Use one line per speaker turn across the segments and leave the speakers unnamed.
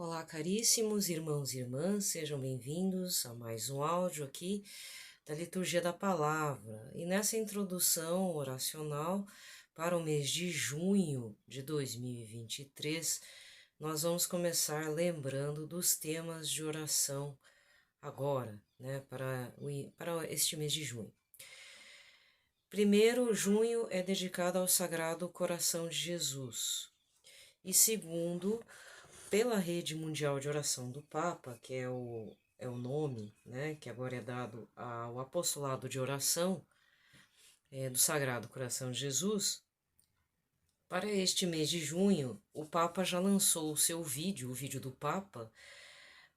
Olá, caríssimos irmãos e irmãs, sejam bem-vindos a mais um áudio aqui da Liturgia da Palavra. E nessa introdução oracional para o mês de junho de 2023, nós vamos começar lembrando dos temas de oração agora, para este mês de junho. Primeiro, junho é dedicado ao Sagrado Coração de Jesus. E segundo, pela Rede Mundial de Oração do Papa, que é o nome, né, que agora é dado ao Apostolado de Oração do Sagrado Coração de Jesus, para este mês de junho, o Papa já lançou o seu vídeo, o vídeo do Papa,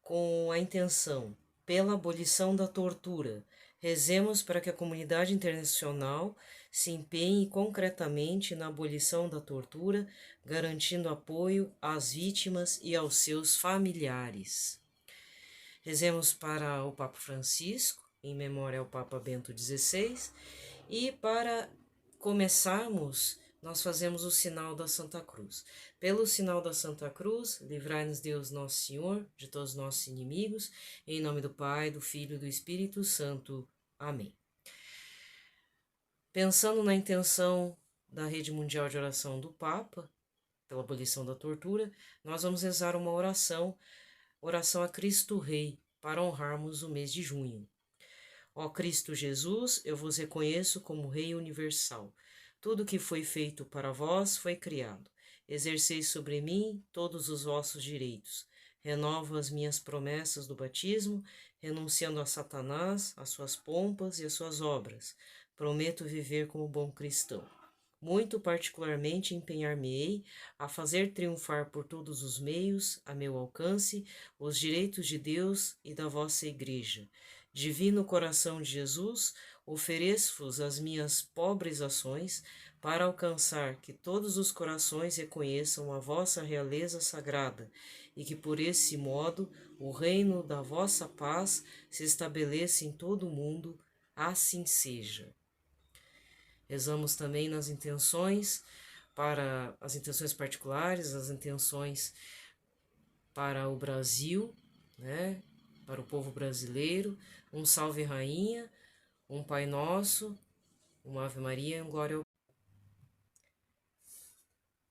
com a intenção, pela abolição da tortura. Rezemos para que a comunidade internacional se empenhe concretamente na abolição da tortura, garantindo apoio às vítimas e aos seus familiares. Rezemos para o Papa Francisco, em memória ao Papa Bento XVI, e para começarmos, nós fazemos o sinal da Santa Cruz. Pelo sinal da Santa Cruz, livrai-nos Deus Nosso Senhor de todos os nossos inimigos, em nome do Pai, do Filho e do Espírito Santo. Amém. Pensando na intenção da Rede Mundial de Oração do Papa, pela abolição da tortura, nós vamos rezar uma oração a Cristo Rei, para honrarmos o mês de junho. Ó Cristo Jesus, eu vos reconheço como Rei universal. Tudo que foi feito para vós foi criado. Exerceis sobre mim todos os vossos direitos. Renovo as minhas promessas do batismo, renunciando a Satanás, às suas pompas e às suas obras. Prometo viver como bom cristão. Muito particularmente empenhar-me-ei a fazer triunfar por todos os meios, a meu alcance, os direitos de Deus e da vossa Igreja. Divino coração de Jesus, ofereço-vos as minhas pobres ações para alcançar que todos os corações reconheçam a vossa realeza sagrada e que por esse modo o reino da vossa paz se estabeleça em todo o mundo. Assim seja. Rezamos também nas intenções, para as intenções particulares, as intenções para o Brasil, né? Para o povo brasileiro, um Salve Rainha, um Pai Nosso, uma Ave Maria e um Glória ao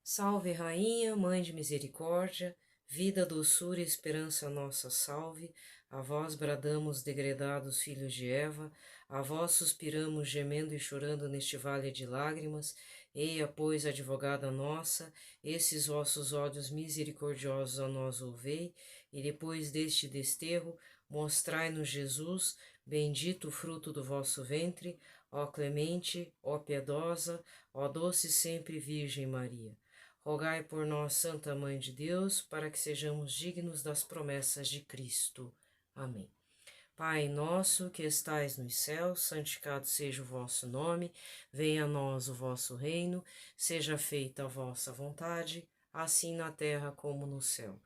Salve Rainha, Mãe de Misericórdia, vida, doçura e esperança nossa salve, a vós bradamos degredados filhos de Eva, a vós suspiramos gemendo e chorando neste vale de lágrimas, eia, pois, advogada nossa, esses vossos ódios misericordiosos a nós ouvei, e depois deste desterro, mostrai-nos Jesus, bendito o fruto do vosso ventre, ó clemente, ó piedosa, ó doce sempre Virgem Maria. Rogai por nós, Santa Mãe de Deus, para que sejamos dignos das promessas de Cristo. Amém. Pai nosso que estais nos céus, santificado seja o vosso nome, venha a nós o vosso reino, seja feita a vossa vontade, assim na terra como no céu.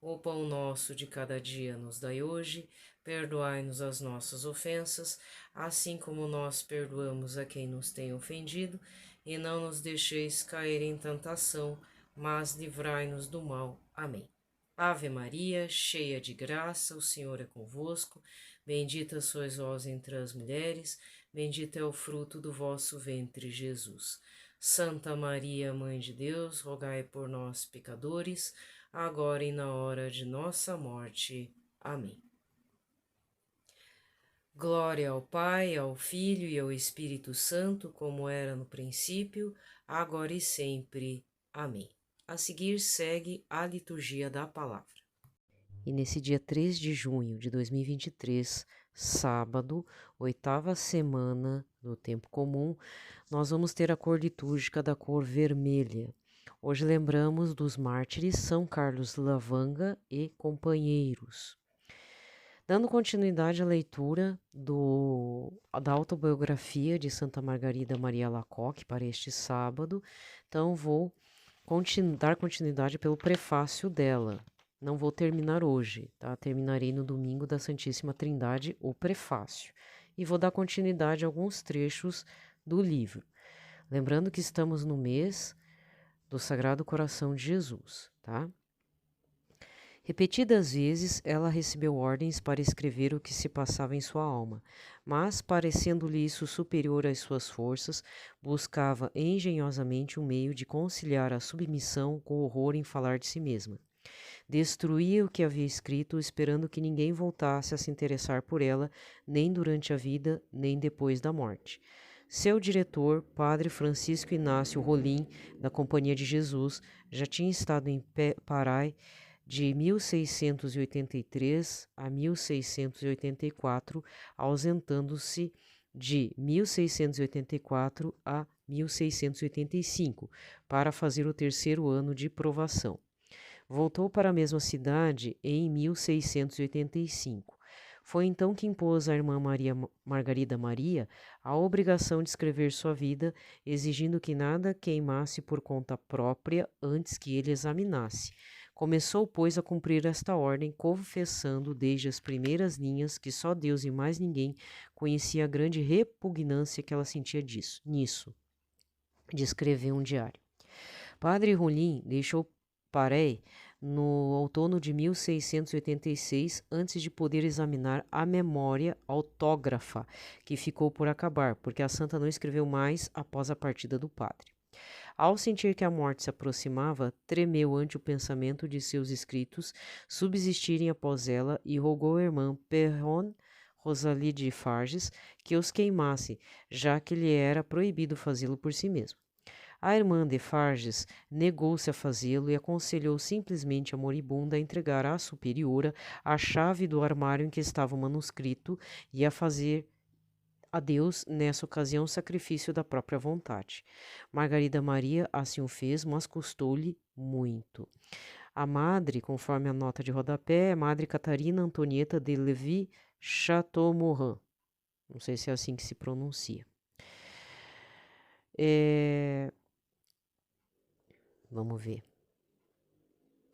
O pão nosso de cada dia nos dai hoje, perdoai-nos as nossas ofensas, assim como nós perdoamos a quem nos tem ofendido, e não nos deixeis cair em tentação, mas livrai-nos do mal. Amém. Ave Maria, cheia de graça, o Senhor é convosco, bendita sois vós entre as mulheres, bendito é o fruto do vosso ventre, Jesus. Santa Maria, Mãe de Deus, rogai por nós, pecadores, agora e na hora de nossa morte. Amém. Glória ao Pai, ao Filho e ao Espírito Santo, como era no princípio, agora e sempre. Amém. A seguir segue a liturgia da palavra. E nesse dia 3 de junho de 2023, sábado, 8ª semana do tempo comum, nós vamos ter a cor litúrgica da cor vermelha. Hoje lembramos dos mártires São Carlos Lavanga e companheiros. Dando continuidade à leitura da autobiografia de Santa Margarida Maria Alacoque para este sábado, então vou dar continuidade pelo prefácio dela. Não vou terminar hoje, tá? Terminarei no domingo da Santíssima Trindade, o prefácio. E vou dar continuidade a alguns trechos do livro. Lembrando que estamos no mês do Sagrado Coração de Jesus, tá? Repetidas vezes ela recebeu ordens para escrever o que se passava em sua alma, mas, parecendo-lhe isso superior às suas forças, buscava engenhosamente um meio de conciliar a submissão com o horror em falar de si mesma. Destruía o que havia escrito, esperando que ninguém voltasse a se interessar por ela, nem durante a vida, nem depois da morte. Seu diretor, padre Francisco Inácio Rolim, da Companhia de Jesus, já tinha estado em Parai de 1683 a 1684, ausentando-se de 1684 a 1685, para fazer o terceiro ano de provação. Voltou para a mesma cidade em 1685. Foi então que impôs à irmã Margarida Maria a obrigação de escrever sua vida, exigindo que nada queimasse por conta própria antes que ele examinasse. Começou, pois, a cumprir esta ordem, confessando desde as primeiras linhas que só Deus e mais ninguém conhecia a grande repugnância que ela sentia nisso, de escrever um diário. Padre Rolim deixou Paris no outono de 1686, antes de poder examinar a memória autógrafa, que ficou por acabar, porque a santa não escreveu mais após a partida do padre. Ao sentir que a morte se aproximava, tremeu ante o pensamento de seus escritos subsistirem após ela e rogou à irmã Perron Rosalie de Farges que os queimasse, já que lhe era proibido fazê-lo por si mesmo. A irmã de Farges negou-se a fazê-lo e aconselhou simplesmente a moribunda a entregar à superiora a chave do armário em que estava o manuscrito e a fazer a Deus, nessa ocasião, o sacrifício da própria vontade. Margarida Maria assim o fez, mas custou-lhe muito. A madre, conforme a nota de rodapé, é Madre Catarina Antonieta de Lévis Chateaumorin. Não sei se é assim que se pronuncia. Vamos ver.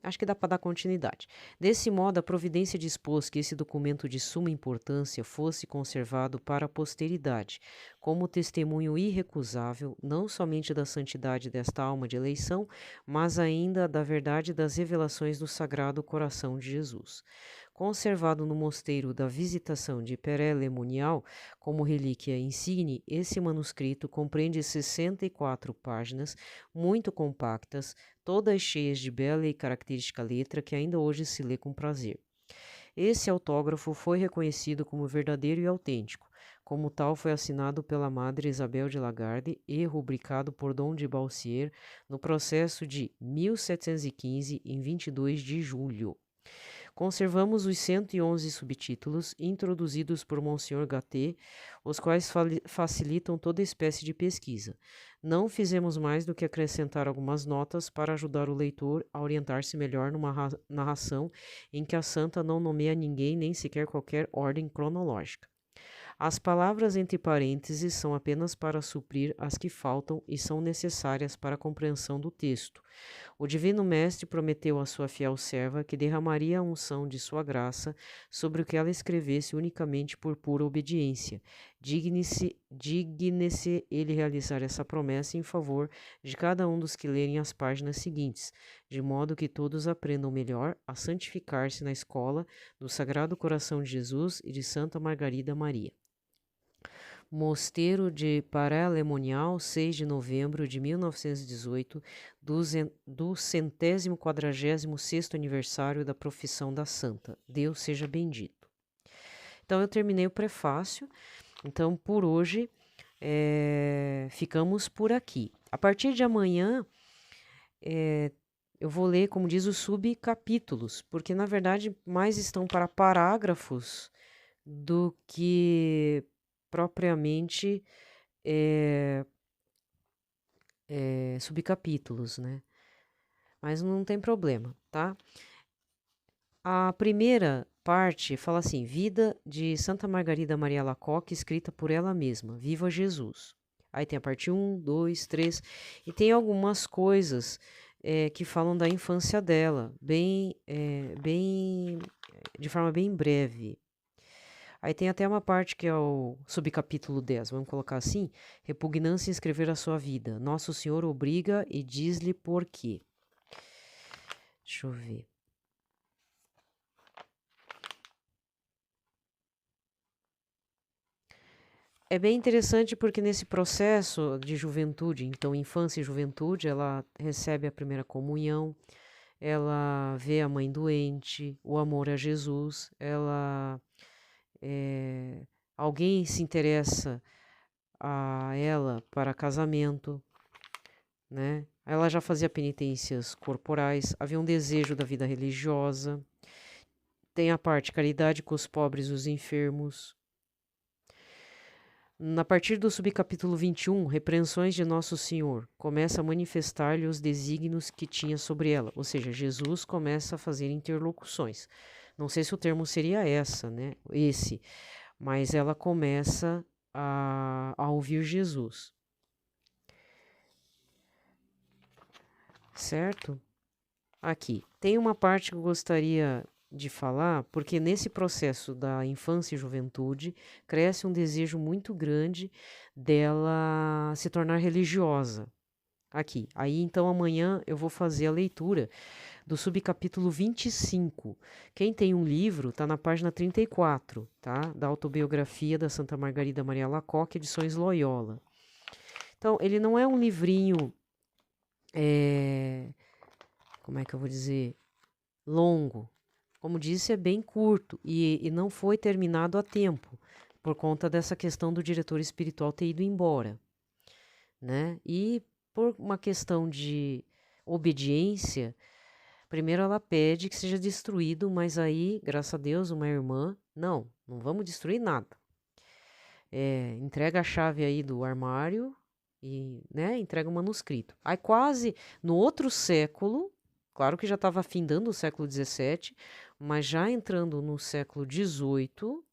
Acho que dá para dar continuidade. Desse modo, a providência dispôs que esse documento de suma importância fosse conservado para a posteridade, como testemunho irrecusável, não somente da santidade desta alma de eleição, mas ainda da verdade das revelações do Sagrado Coração de Jesus. Conservado no mosteiro da Visitação de Père-le-Monial como relíquia insigne, esse manuscrito compreende 64 páginas, muito compactas, todas cheias de bela e característica letra que ainda hoje se lê com prazer. Esse autógrafo foi reconhecido como verdadeiro e autêntico. Como tal, foi assinado pela Madre Isabel de Lagarde e rubricado por Dom de Balsier no processo de 1715, em 22 de julho. Conservamos os 111 subtítulos introduzidos por Monsenhor Gatté, os quais facilitam toda espécie de pesquisa. Não fizemos mais do que acrescentar algumas notas para ajudar o leitor a orientar-se melhor numa narração em que a santa não nomeia ninguém nem sequer qualquer ordem cronológica. As palavras entre parênteses são apenas para suprir as que faltam e são necessárias para a compreensão do texto. O Divino Mestre prometeu à sua fiel serva que derramaria a unção de sua graça sobre o que ela escrevesse unicamente por pura obediência. Digne-se ele realizar essa promessa em favor de cada um dos que lerem as páginas seguintes, de modo que todos aprendam melhor a santificar-se na escola do Sagrado Coração de Jesus e de Santa Margarida Maria. Mosteiro de Père-le-Monial, 6 de novembro de 1918, do 146º aniversário da profissão da santa. Deus seja bendito. Então, eu terminei o prefácio. Então, por hoje, ficamos por aqui. A partir de amanhã, eu vou ler, como diz, os subcapítulos, porque, na verdade, mais estão para parágrafos do que propriamente subcapítulos, né? Mas não tem problema, tá? A primeira parte fala assim: Vida de Santa Margarida Maria Alacoque, escrita por ela mesma, Viva Jesus. Aí tem a parte 1, 2, 3, e tem algumas coisas que falam da infância dela, de forma bem breve. Aí tem até uma parte que é o subcapítulo 10, vamos colocar assim: repugnância em escrever a sua vida. Nosso Senhor obriga e diz-lhe por quê. Deixa eu ver. é bem interessante porque nesse processo de juventude, então infância e juventude, ela recebe a primeira comunhão, ela vê a mãe doente, o amor a Jesus, alguém se interessa a ela para casamento, né? Ela já fazia penitências corporais, havia um desejo da vida religiosa, tem a parte caridade com os pobres e os enfermos. A partir do subcapítulo 21, repreensões de Nosso Senhor, começa a manifestar-lhe os desígnios que tinha sobre ela, ou seja, Jesus começa a fazer interlocuções. Não sei se o termo seria esse, mas ela começa a ouvir Jesus. Certo? Aqui, tem uma parte que eu gostaria de falar, porque nesse processo da infância e juventude, cresce um desejo muito grande dela se tornar religiosa. Aqui. Aí, então, amanhã eu vou fazer a leitura do subcapítulo 25. Quem tem um livro, está na página 34, tá? Da autobiografia da Santa Margarida Maria Alacoque, Edições Loyola. Então, ele não é um livrinho, como é que eu vou dizer, longo. Como disse, é bem curto e não foi terminado a tempo, por conta dessa questão do diretor espiritual ter ido embora, né? E por uma questão de obediência, primeiro ela pede que seja destruído, mas aí, graças a Deus, uma irmã, não vamos destruir nada. Entrega a chave aí do armário e, né, entrega o manuscrito. Aí quase no outro século, claro que já estava findando o século XVII, mas já entrando no século XVIII,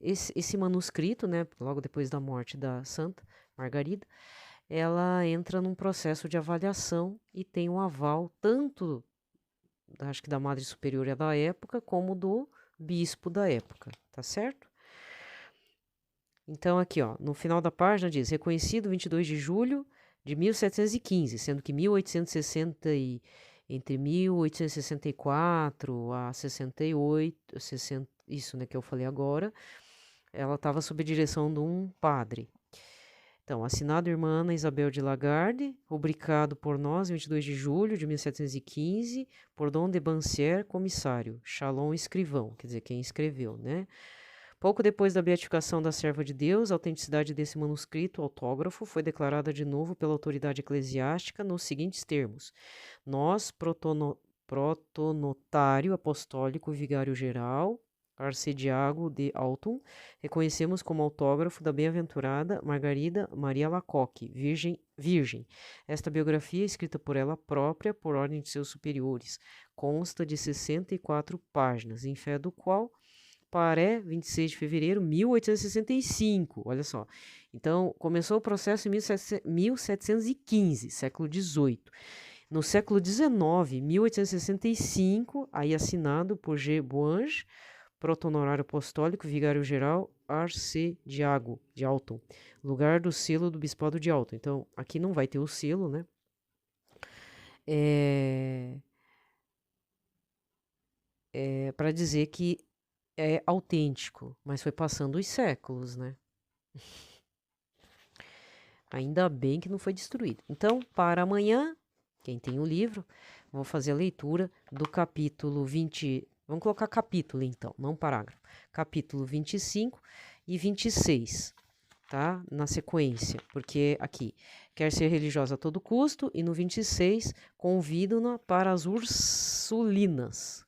esse manuscrito, né, logo depois da morte da Santa Margarida, ela entra num processo de avaliação e tem um aval tanto, acho que da Madre Superiora da época, como do bispo da época, tá certo? Então aqui, ó, no final da página diz, reconhecido 22 de julho de 1715, sendo que entre 1864 a 68, isso, né, que eu falei agora, ela estava sob a direção de um padre. Então, assinado irmã Ana Isabel de Lagarde, rubricado por nós, 22 de julho de 1715, por Dom de Bancière, comissário, Chalon escrivão, quer dizer, quem escreveu, né? Pouco depois da beatificação da serva de Deus, a autenticidade desse manuscrito autógrafo foi declarada de novo pela autoridade eclesiástica nos seguintes termos: nós, protonotário apostólico vigário-geral, Arcediago de Alton, reconhecemos como autógrafo da bem-aventurada Margarida Maria Alacoque, virgem. Esta biografia, escrita por ela própria, por ordem de seus superiores, consta de 64 páginas, em fé do qual Paré, 26 de fevereiro de 1865, olha só. Então, começou o processo em 1715, século XVIII. No século XIX, 1865, aí assinado por G. Boange, proto-honorário apostólico, vigário-geral, Arcediago de Alton, lugar do selo do bispado de Alton. Então, aqui não vai ter o selo, né? Para dizer que é autêntico, mas foi passando os séculos, né? Ainda bem que não foi destruído. Então, para amanhã, quem tem o livro, vou fazer a leitura do capítulo 20. Vamos colocar capítulo então, não parágrafo. Capítulo 25 e 26, tá? Na sequência, porque aqui, quer ser religiosa a todo custo, e no 26, convido-na para as Ursulinas,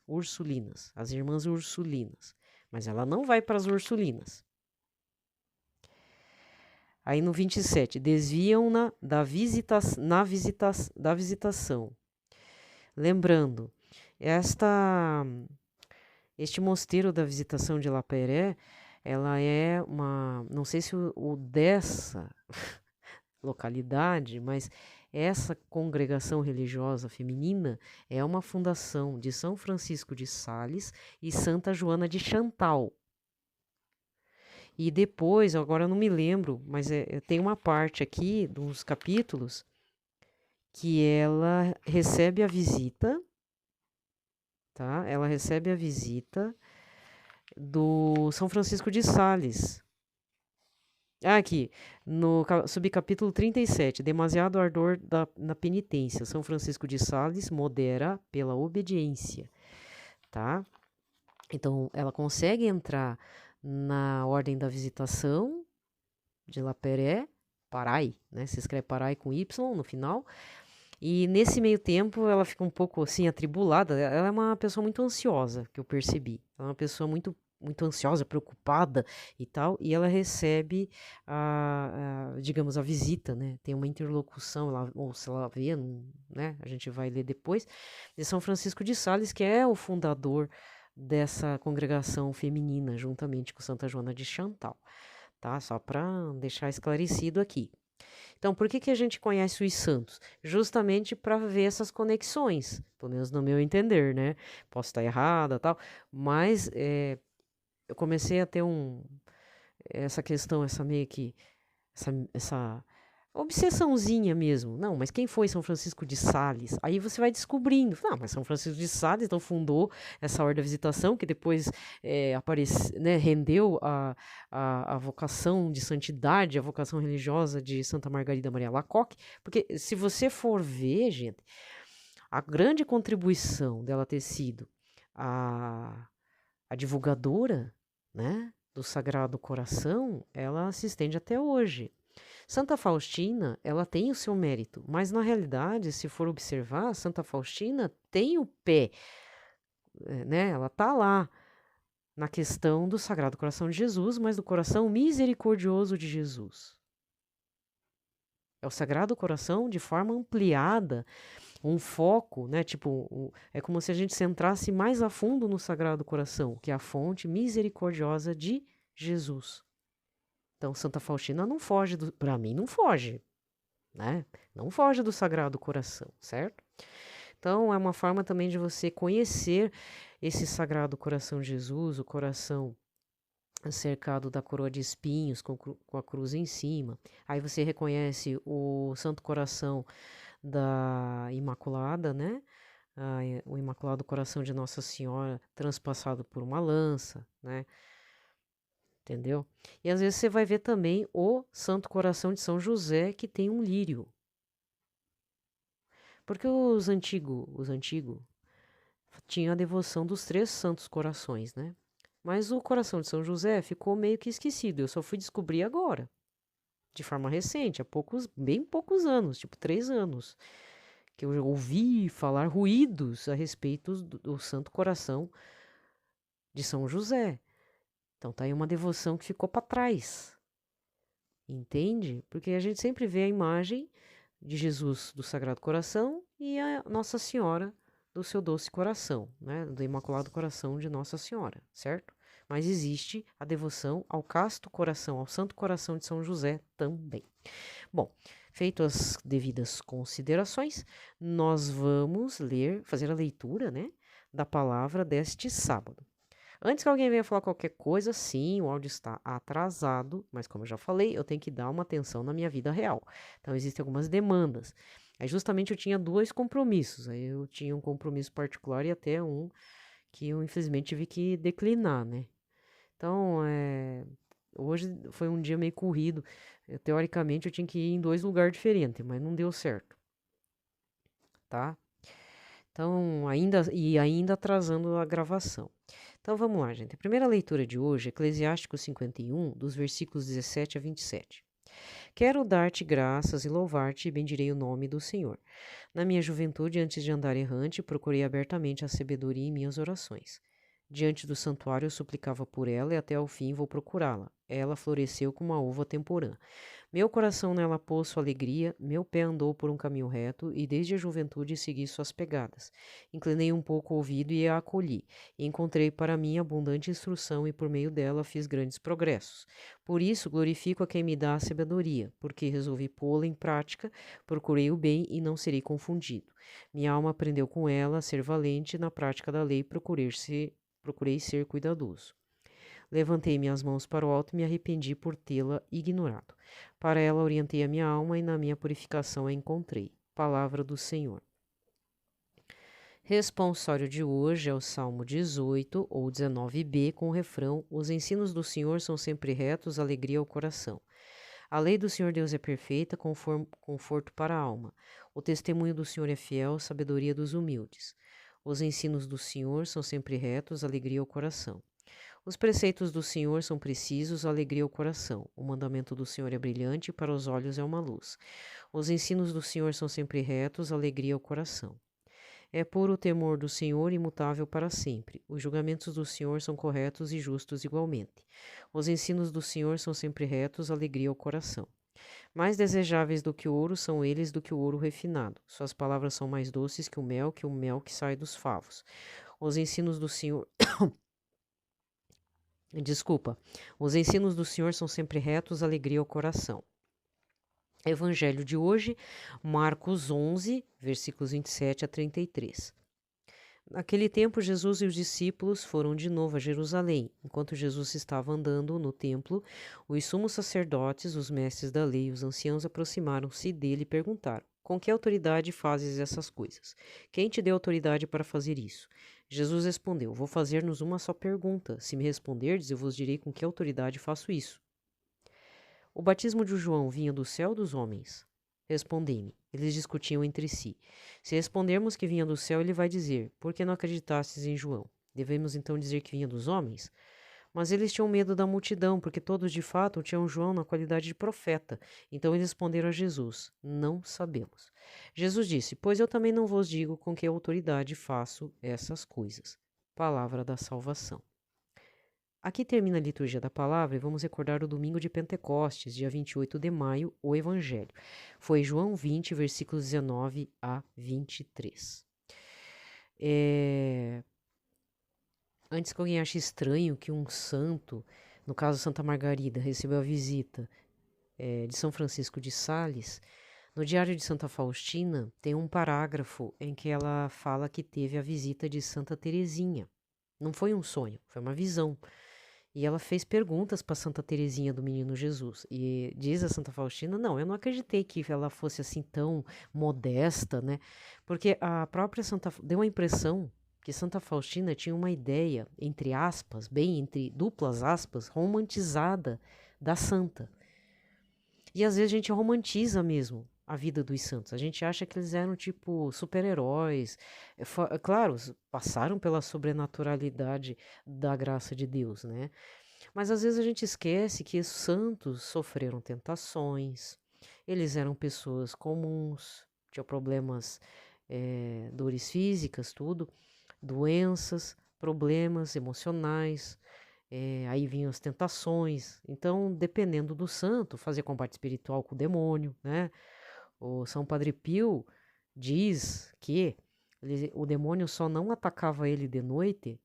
as irmãs Ursulinas. Mas ela não vai para as Ursulinas. Aí no 27, desviam-na da visitação. Lembrando, este mosteiro da Visitação de Lapeyre, ela é não sei se o dessa localidade, mas essa congregação religiosa feminina é uma fundação de São Francisco de Sales e Santa Joana de Chantal. E depois, agora eu não me lembro, mas tem uma parte aqui dos capítulos que ela recebe a visita, tá? Ela recebe a visita
do São Francisco de Sales. Aqui, no subcapítulo 37, demasiado ardor na penitência. São Francisco de Sales modera pela obediência, tá? Então, ela consegue entrar na ordem da visitação de Lapéré, Parai, né? Se escreve Parai com Y no final. E nesse meio tempo, ela fica um pouco assim atribulada. Ela é uma pessoa muito ansiosa, que eu percebi. Ela é uma pessoa muito ansiosa, preocupada e tal, e ela recebe digamos, a visita, né? Tem uma interlocução, ou se ela vê, né? A gente vai ler depois, de São Francisco de Sales, que é o fundador dessa congregação feminina, juntamente com Santa Joana de Chantal, tá? Só para deixar esclarecido aqui. Então, por que a gente conhece os santos? Justamente para ver essas conexões, pelo menos no meu entender, né? Posso estar errada, tal, mas eu comecei a ter essa questão, essa obsessãozinha mesmo. Não, mas quem foi São Francisco de Sales? Aí você vai descobrindo. Não, mas São Francisco de Sales então fundou essa ordem da visitação, que depois né, rendeu a vocação de santidade, a vocação religiosa de Santa Margarida Maria Alacoque. Porque se você for ver, gente, a grande contribuição dela ter sido a divulgadora, né, do Sagrado Coração, ela se estende até hoje. Santa Faustina, ela tem o seu mérito, mas na realidade, se for observar, Santa Faustina tem o pé, né? Ela tá lá na questão do Sagrado Coração de Jesus, mas do coração misericordioso de Jesus. É o Sagrado Coração de forma ampliada, um foco, né? Tipo, é como se a gente centrasse mais a fundo no Sagrado Coração, que é a fonte misericordiosa de Jesus. Então, Santa Faustina não foge, para mim, não foge, né? Não foge do Sagrado Coração, certo? Então, é uma forma também de você conhecer esse Sagrado Coração de Jesus, o coração cercado da coroa de espinhos, com a cruz em cima. Aí você reconhece o Santo Coração da Imaculada, né? O Imaculado Coração de Nossa Senhora transpassado por uma lança, né? Entendeu? E às vezes você vai ver também o Santo Coração de São José, que tem um lírio. Porque os antigos tinham a devoção dos três santos corações, né? Mas o coração de São José ficou meio que esquecido. Eu só fui descobrir agora, de forma recente, há bem poucos anos, tipo 3 anos, que eu ouvi falar ruídos a respeito do Santo Coração de São José. Então tá aí uma devoção que ficou para trás. Entende? Porque a gente sempre vê a imagem de Jesus do Sagrado Coração e a Nossa Senhora do seu doce coração, né? Do Imaculado Coração de Nossa Senhora, certo? Mas existe a devoção ao casto coração, ao Santo Coração de São José também. Bom, feito as devidas considerações, nós vamos fazer a leitura, né, da palavra deste sábado. Antes que alguém venha falar qualquer coisa, sim, o áudio está atrasado, mas como eu já falei, eu tenho que dar uma atenção na minha vida real. Então, existem algumas demandas. Aí, justamente, eu tinha 2 compromissos. Aí, eu tinha um compromisso particular e até um que eu, infelizmente, tive que declinar, né? Então, hoje foi um dia meio corrido. Teoricamente, eu tinha que ir em 2 lugares diferentes, mas não deu certo, tá? Então, ainda atrasando a gravação. Então, vamos lá, gente. A primeira leitura de hoje é Eclesiástico 51, dos versículos 17 a 27. Quero dar-te graças e louvar-te e bendirei o nome do Senhor. Na minha juventude, antes de andar errante, procurei abertamente a sabedoria em minhas orações. Diante do santuário eu suplicava por ela e até ao fim vou procurá-la. Ela floresceu como a uva temporã. Meu coração nela pôs sua alegria, meu pé andou por um caminho reto, e desde a juventude segui suas pegadas. Inclinei um pouco o ouvido e a acolhi, e encontrei para mim abundante instrução, e por meio dela fiz grandes progressos. Por isso glorifico a quem me dá a sabedoria, porque resolvi pô-la em prática, procurei o bem e não serei confundido. Minha alma aprendeu com ela a ser valente, na prática da lei procurei ser cuidadoso. Levantei minhas mãos para o alto e me arrependi por tê-la ignorado. Para ela orientei a minha alma e na minha purificação a encontrei. Palavra do Senhor. Responsório de hoje é o Salmo 18 ou 19b com o refrão: Os ensinos do Senhor são sempre retos, alegria ao coração. A lei do Senhor Deus é perfeita, conforto para a alma. O testemunho do Senhor é fiel, sabedoria dos humildes. Os ensinos do Senhor são sempre retos, alegria ao coração. Os preceitos do Senhor são precisos, alegria ao coração. O mandamento do Senhor é brilhante, para os olhos é uma luz. Os ensinos do Senhor são sempre retos, alegria ao coração. É puro o temor do Senhor, imutável para sempre. Os julgamentos do Senhor são corretos e justos igualmente. Os ensinos do Senhor são sempre retos, alegria ao coração. Mais desejáveis do que o ouro são eles do que o ouro refinado. Suas palavras são mais doces que o mel que sai dos favos. Os ensinos do Senhor... Desculpa. Os ensinos do Senhor são sempre retos, alegria ao coração. Evangelho de hoje, Marcos 11, versículos 27 a 33. Naquele tempo, Jesus e os discípulos foram de novo a Jerusalém. Enquanto Jesus estava andando no templo, os sumos sacerdotes, os mestres da lei e os anciãos aproximaram-se dele e perguntaram: Com que autoridade fazes essas coisas? Quem te deu autoridade para fazer isso? Jesus respondeu: Vou fazer-nos uma só pergunta. Se me responderdes, eu vos direi com que autoridade faço isso. O batismo de João vinha do céu ou dos homens? Respondei-me. Eles discutiam entre si. Se respondermos que vinha do céu, ele vai dizer: Por que não acreditastes em João? Devemos então dizer que vinha dos homens? Mas eles tinham medo da multidão, porque todos de fato tinham João na qualidade de profeta. Então eles responderam a Jesus: Não sabemos. Jesus disse: Pois eu também não vos digo com que autoridade faço essas coisas. Palavra da salvação. Aqui termina a liturgia da palavra e vamos recordar o domingo de Pentecostes, dia 28 de maio, o Evangelho. Foi João 20, versículos 19 a 23. Antes que alguém ache estranho que um santo, no caso Santa Margarida, recebeu a visita de São Francisco de Sales, no Diário de Santa Faustina tem um parágrafo em que ela fala que teve a visita de Santa Teresinha. Não foi um sonho, foi uma visão. E ela fez perguntas para Santa Teresinha do Menino Jesus. E diz a Santa Faustina, não, eu não acreditei que ela fosse assim tão modesta, né? Porque a própria Santa... deu a impressão que Santa Faustina tinha uma ideia, entre aspas, bem entre duplas aspas, romantizada da santa. E às vezes a gente romantiza mesmo a vida dos santos. A gente acha que eles eram tipo super-heróis. Claro, passaram pela sobrenaturalidade da graça de Deus, né? Mas às vezes a gente esquece que os santos sofreram tentações, eles eram pessoas comuns, tinham problemas, dores físicas, tudo, doenças, problemas emocionais, aí vinham as tentações. Então, dependendo do santo, fazia combate espiritual com o demônio, né? O São Padre Pio diz que o demônio só não atacava ele de noite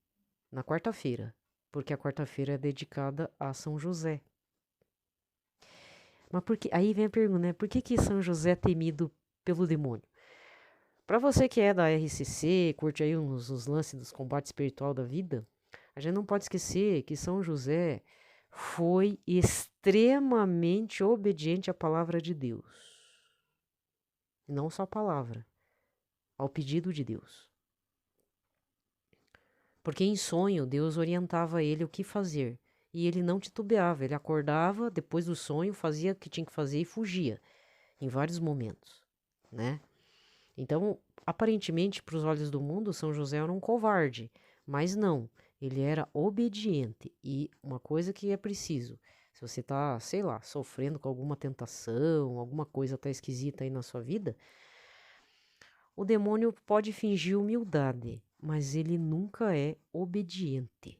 na quarta-feira, porque a quarta-feira é dedicada a São José. Mas aí vem a pergunta, né? Por que São José é temido pelo demônio? Para você que é da RCC, curte aí os lances dos combates espiritual da vida, a gente não pode esquecer que São José foi extremamente obediente à palavra de Deus. E não só a palavra, ao pedido de Deus. Porque em sonho, Deus orientava ele o que fazer. E ele não titubeava, ele acordava depois do sonho, fazia o que tinha que fazer e fugia. Em vários momentos, né? Então, aparentemente, para os olhos do mundo, São José era um covarde. Mas não, ele era obediente. E uma coisa que é preciso, se você está, sei lá, sofrendo com alguma tentação, alguma coisa tá esquisita aí na sua vida, o demônio pode fingir humildade, mas ele nunca é obediente.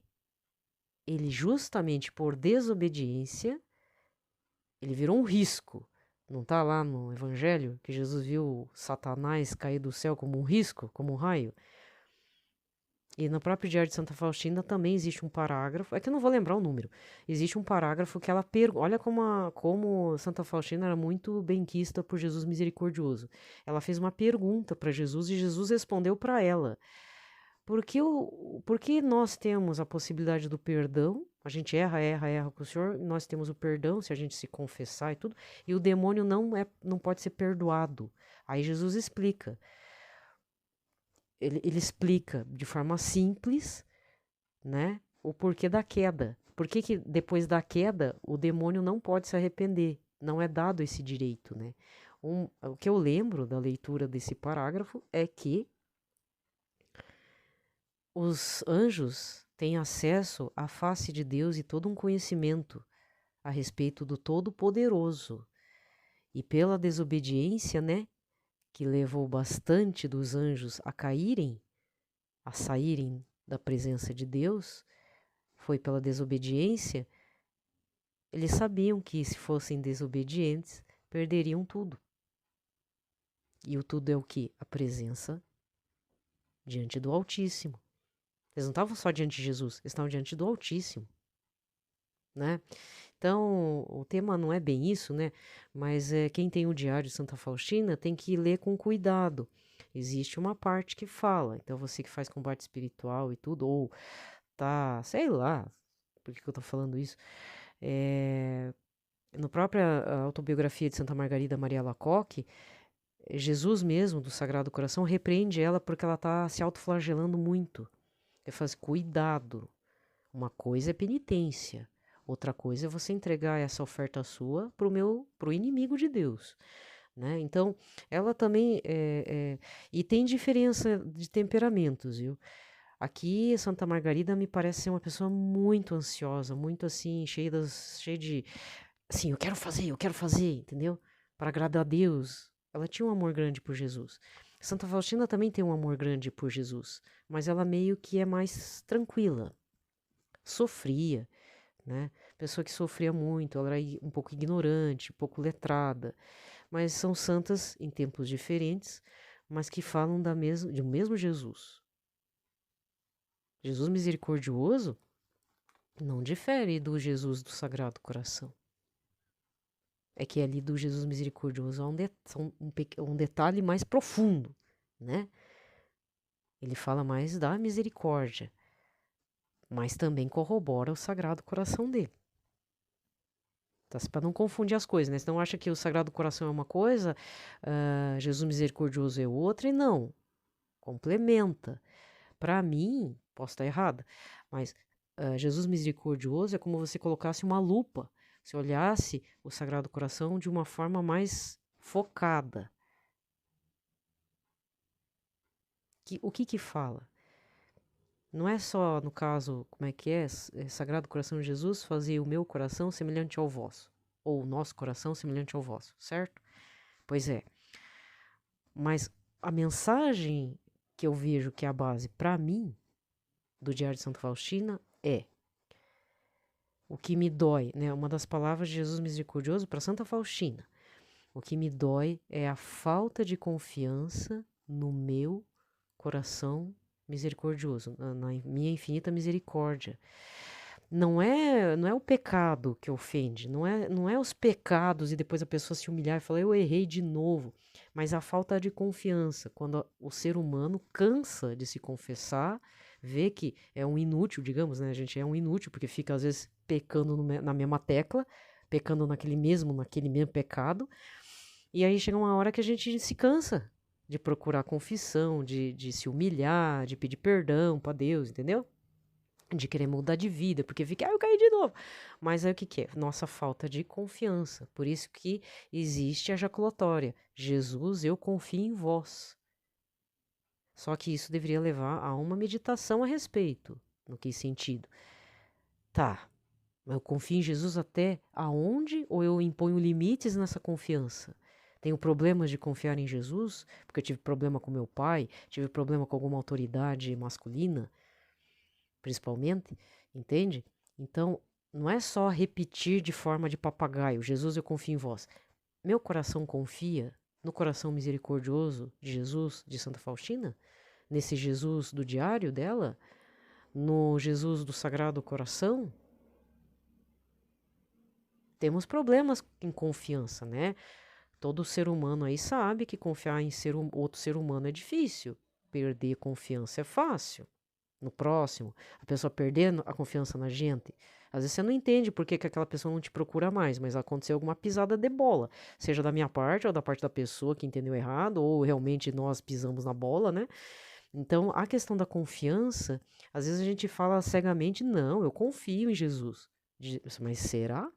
Ele, justamente por desobediência, ele virou um risco. Não está lá no Evangelho que Jesus viu Satanás cair do céu como um risco, como um raio? E no próprio Diário de Santa Faustina também existe um parágrafo, é que eu não vou lembrar o número, existe um parágrafo que ela pergunta, olha como Santa Faustina era muito benquista por Jesus misericordioso. Ela fez uma pergunta para Jesus e Jesus respondeu para ela. Por que nós temos a possibilidade do perdão? A gente erra com o Senhor, nós temos o perdão se a gente se confessar e tudo, e o demônio não pode ser perdoado. Aí Jesus explica. ele explica de forma simples, né, o porquê da queda. Por que depois da queda o demônio não pode se arrepender? Não é dado esse direito, né? O que eu lembro da leitura desse parágrafo é que os anjos têm acesso à face de Deus e todo um conhecimento a respeito do Todo-Poderoso. E pela desobediência, né, que levou bastante dos anjos a caírem, a saírem da presença de Deus, foi pela desobediência, eles sabiam que se fossem desobedientes, perderiam tudo. E o tudo é o quê? A presença diante do Altíssimo. Eles não estavam só diante de Jesus, eles estavam diante do Altíssimo, né? Então, o tema não é bem isso, né? Mas quem tem o Diário de Santa Faustina tem que ler com cuidado. Existe uma parte que fala, então você que faz combate espiritual e tudo, ou tá, sei lá, por que eu tô falando isso? Na própria autobiografia de Santa Margarida Maria Alacoque, Jesus mesmo, do Sagrado Coração, repreende ela porque ela tá se autoflagelando muito. Ele fala assim, cuidado, uma coisa é penitência, outra coisa é você entregar essa oferta sua pro inimigo de Deus, né? Então, ela também e tem diferença de temperamentos, viu? Aqui, Santa Margarida me parece ser uma pessoa muito ansiosa, muito assim, cheia de, assim, eu quero fazer, entendeu? Para agradar a Deus. Ela tinha um amor grande por Jesus. Santa Faustina também tem um amor grande por Jesus, mas ela meio que é mais tranquila. Sofria, né? Pessoa que sofria muito, ela era um pouco ignorante, um pouco letrada, mas são santas em tempos diferentes, mas que falam de um mesmo Jesus. Jesus misericordioso não difere do Jesus do Sagrado Coração. É que ali do Jesus misericordioso há um detalhe mais profundo, né? Ele fala mais da misericórdia, mas também corrobora o Sagrado Coração dele. Tá? Para não confundir as coisas, né? Você não acha que o Sagrado Coração é uma coisa, Jesus misericordioso é outra, e não. Complementa. Para mim, posso estar errada, mas Jesus misericordioso é como você colocasse uma lupa, se olhasse o Sagrado Coração de uma forma mais focada. O que fala? Não é só, no caso, como é que é? Sagrado Coração de Jesus, fazia o meu coração semelhante ao vosso, ou o nosso coração semelhante ao vosso, certo? Pois é. Mas a mensagem que eu vejo que é a base para mim do Diário de Santa Faustina é o que me dói, né? Uma das palavras de Jesus misericordioso para Santa Faustina. O que me dói é a falta de confiança no meu coração misericordioso, na minha infinita misericórdia. Não é o pecado que ofende, não é os pecados e depois a pessoa se humilhar e falar eu errei de novo, mas a falta de confiança, quando o ser humano cansa de se confessar, vê que é um inútil, digamos, né? A gente é um inútil porque fica às vezes pecando na mesma tecla, pecando naquele mesmo pecado, e aí chega uma hora que a gente se cansa de procurar confissão, de se humilhar, de pedir perdão para Deus, entendeu? De querer mudar de vida, porque fica, eu caí de novo. Mas aí o que é? Nossa falta de confiança. Por isso que existe a jaculatória. Jesus, eu confio em vós. Só que isso deveria levar a uma meditação a respeito. No que sentido? Tá, mas eu confio em Jesus até aonde ou eu imponho limites nessa confiança? Tenho problemas de confiar em Jesus, porque eu tive problema com meu pai, tive problema com alguma autoridade masculina, principalmente, entende? Então, não é só repetir de forma de papagaio, Jesus, eu confio em vós. Meu coração confia no coração misericordioso de Jesus, de Santa Faustina? Nesse Jesus do diário dela? No Jesus do Sagrado Coração? Temos problemas em confiança, né? Todo ser humano aí sabe que confiar em outro ser humano é difícil. Perder confiança é fácil. No próximo, a pessoa perder a confiança na gente. Às vezes você não entende por que aquela pessoa não te procura mais, mas aconteceu alguma pisada de bola. Seja da minha parte ou da parte da pessoa que entendeu errado, ou realmente nós pisamos na bola, né? Então, a questão da confiança, às vezes a gente fala cegamente, não, eu confio em Jesus. Mas será?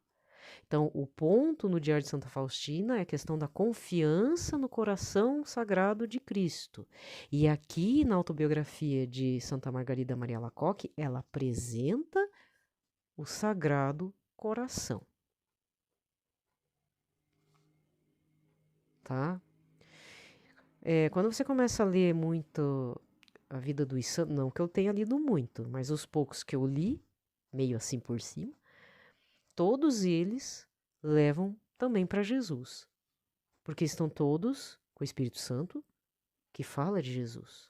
Então, o ponto no Diário de Santa Faustina é a questão da confiança no coração sagrado de Cristo. E aqui na autobiografia de Santa Margarida Maria Alacoque, ela apresenta o Sagrado Coração. Tá? Quando você começa a ler muito a vida dos santos, não que eu tenha lido muito, mas os poucos que eu li, meio assim por cima, todos eles levam também para Jesus, porque estão todos com o Espírito Santo que fala de Jesus,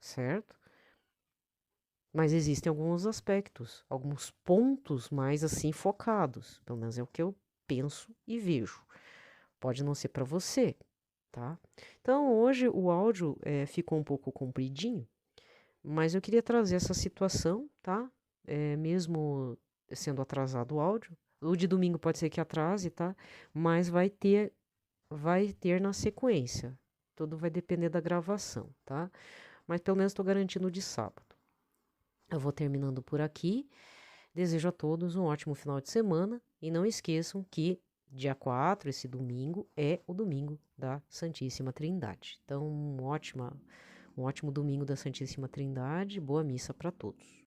certo? Mas existem alguns aspectos, alguns pontos mais assim focados, pelo menos é o que eu penso e vejo. Pode não ser para você, tá? Então hoje o áudio ficou um pouco compridinho, mas eu queria trazer essa situação, tá? Mesmo sendo atrasado o áudio, o de domingo pode ser que atrase, tá? Mas vai ter na sequência. Tudo vai depender da gravação, tá? Mas pelo menos estou garantindo o de sábado. Eu vou terminando por aqui. Desejo a todos um ótimo final de semana e não esqueçam que dia 4, esse domingo, é o domingo da Santíssima Trindade. Então, um ótimo domingo da Santíssima Trindade, boa missa para todos.